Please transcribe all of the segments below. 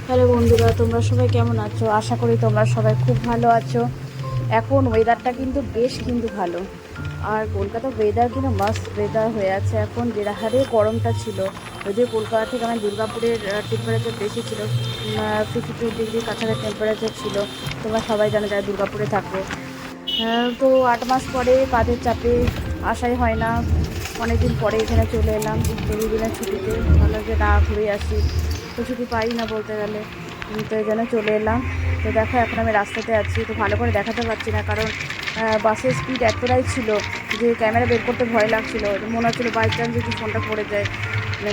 Hello বন্ধুরা, তোমরা সবাই কেমন আছো? আশা করি তোমরা সবাই খুব ভালো আছো। এখন ওয়েদারটা কিন্তু বেশ ভালো, আর কলকাতা ওয়েদার কিন্তু মাস্ট ওয়েদার হয়ে আছে এখন। যে হারে গরমটা ছিল, যদিও কলকাতা থেকে আমার দুর্গাপুরের টেম্পারেচার বেশি ছিল, 52 ডিগ্রির কাছাকাছি টেম্পারেচার ছিল। তোমরা সবাই জানো যারা দুর্গাপুরে থাকো। তো 8 মাস পরে কাজের চাপে আসাই হয় না। অনেকদিন পরে এখানে চলে এলাম দুদিনের ছুটিতে, ভালো যে না ঘুরে আসি, তো ছুটি পাই না বলতে গেলে। তো এই জন্য চলে এলাম। তো দেখো এখন আমি রাস্তাতে আছি, তো ভালো করে দেখাতে পারছি না, কারণ বাসের স্পিড এতটাই ছিল যে ক্যামেরা বের করতে ভয় লাগছিল। মনে হচ্ছিলো বাই চান্স যদি ফোনটা পড়ে যায়।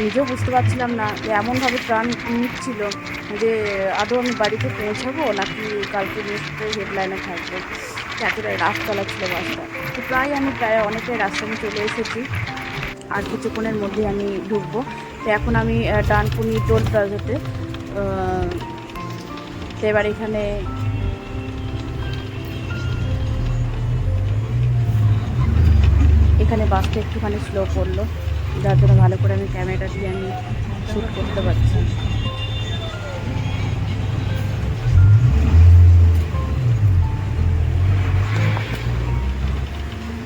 নিজেও বুঝতে পারছিলাম না যে এমনভাবে টার্ন নিচ্ছিল যে আদৌ আমি বাড়িতে পৌঁছাবো নাকি কালকে নিশ্চয়ই হেডলাইনে থাকবো। এতটাই রাফ চালাচ্ছিল বাসটা। তো আমি অনেকটাই রাস্তা আমি চলে এসেছি, আর কিছুক্ষণের মধ্যে আমি ঢুকবো। তো এখন আমি ডানকুনি টোল প্লাজাতে। তো এবার এখানে বাসটা একটুখানি স্লো করলো, যার জন্য ভালো করে আমি ক্যামেরাটা দিয়ে আমি শ্যুট করতে পারছি।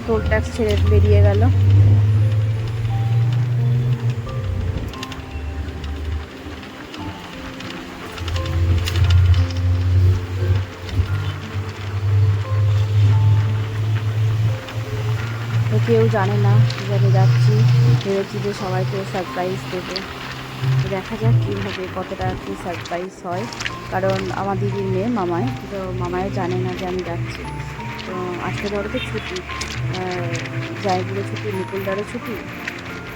টোল ট্যাক্স ছেড়ে বেরিয়ে গেল। তো কেউ জানে না যে আমি যাচ্ছি, ভেবেছি যে সবাইকে সারপ্রাইজ দেবো। তো দেখা যাক কীভাবে কতটা কি সারপ্রাইজ হয়, কারণ আমার দিদির মেয়ে মামায়, তো মামায় জানে না যে আমি যাচ্ছি। তো আজকে ধরো তো ছুটি, জায়গুলো ছুটি, মুকুলদারও ছুটি,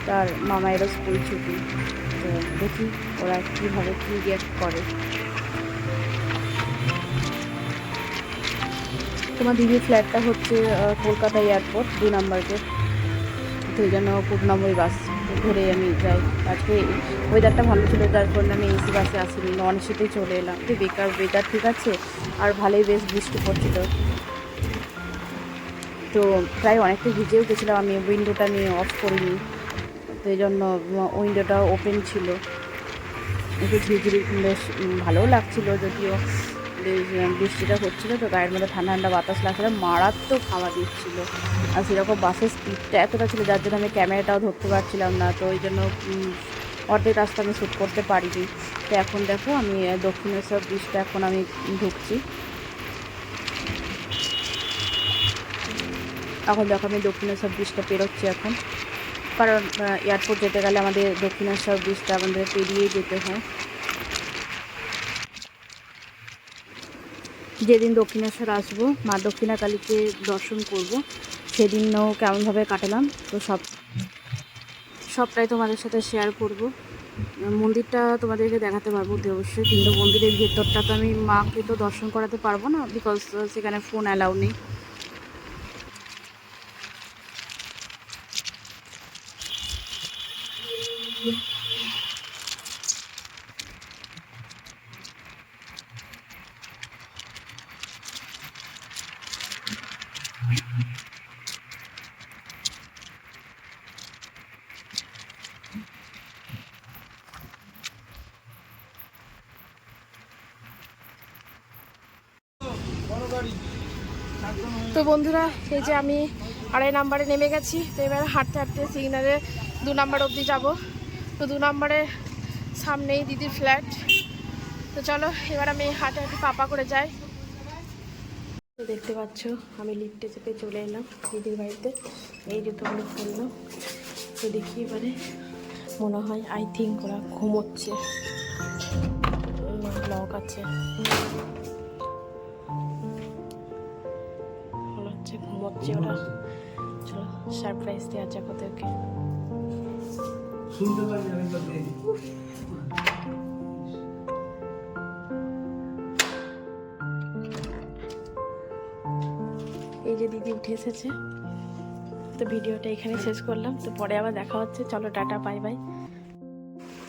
তার মামায়েরও স্কুল ছুটি। তো দেখি ওরা কীভাবে কী রিয়াক্ট করে। তোমার দিদির ফ্ল্যাটটা হচ্ছে কলকাতা এয়ারপোর্ট 2 নম্বর গেট। তো ওই জন্য 2 নম্বর বাস ধরে আমি যাই। আজকে ওয়েদারটা ভালো ছিল, যার জন্য আমি এসি বাসে আসিনি, নন এসিতেই চলে এলাম। তো বেকার ওয়েদার ঠিক আছে, আর ভালোই বেশ বৃষ্টি পড়ছিল। তো প্রায় অনেকটা ভিজেও গেছিলাম আমি, উইন্ডোটা নিয়ে অফ করিনি, তো এই জন্য উইন্ডোটা ওপেন ছিল। একটু ঝিরঝিরি বেশ ভালোও লাগছিলো, যদিও বৃষ্টিটা হচ্ছিলো, তো গায়ের মধ্যে ঠান্ডা ঠান্ডা বাতাস লাগছিল, মারাত্মক হাওয়া দিচ্ছিল। আর সেরকম বাসের স্পিডটা এতটা ছিল যার জন্য আমি ক্যামেরাটাও ধরতে পারছিলাম না, তো ওই জন্য অর্ধেক রাস্তা আমি শ্যুট করতে পারিনি। তো এখন দেখো আমি দক্ষিণেশ্বর ব্রিজটা এখন আমি ঢুকছি। এখন দেখো আমি দক্ষিণেশ্বর ব্রিজটা পেরোচ্ছি এখন, কারণ এয়ারপোর্ট যেতে গেলে আমাদের দক্ষিণেশ্বর ব্রিজটা আমাদের পেরিয়েই যেতে হয়। যেদিন দক্ষিণেশ্বর আসবো, মা দক্ষিণা কালীকে দর্শন করব, সেদিনও কেমনভাবে কাটালাম তো সবটাই তোমাদের সাথে শেয়ার করব। মন্দিরটা তোমাদেরকে দেখাতে পারবো তো অবশ্যই, কিন্তু মন্দিরের ভেতরটা তো আমি মাকে তো দর্শন করাতে পারবো না, বিকজ সেখানে ফোন অ্যালাউ নেই। তো বন্ধুরা, এই যে আমি 2.5 নম্বরে নেমে গেছি। তো এবার হাঁটতে হাঁটতে সিগনালে 2 নম্বর অবধি যাব। তো 2 নম্বরের সামনেই দিদির ফ্ল্যাট। তো চলো এবার আমি হাঁটে হাঁটে পাপা করে যাই। তো দেখতে পাচ্ছ আমি লিফটে চেপে চলে এলাম দিদির বাড়িতে। এই জুতোগুলো খুললো, তো দেখি এবারে মনে হয় আই থিঙ্ক ওরা ঘুমোচ্ছে, লক আছে, মনে হচ্ছে ঘুমোচ্ছে ওরা। চলো সারপ্রাইজ দেওয়া যাক ওদেরকে। এই যে দিদি উঠে এসেছে। তো ভিডিওটা এখানে শেষ করলাম, তো পরে আবার দেখা হচ্ছে। চলো টাটা, বাই বাই।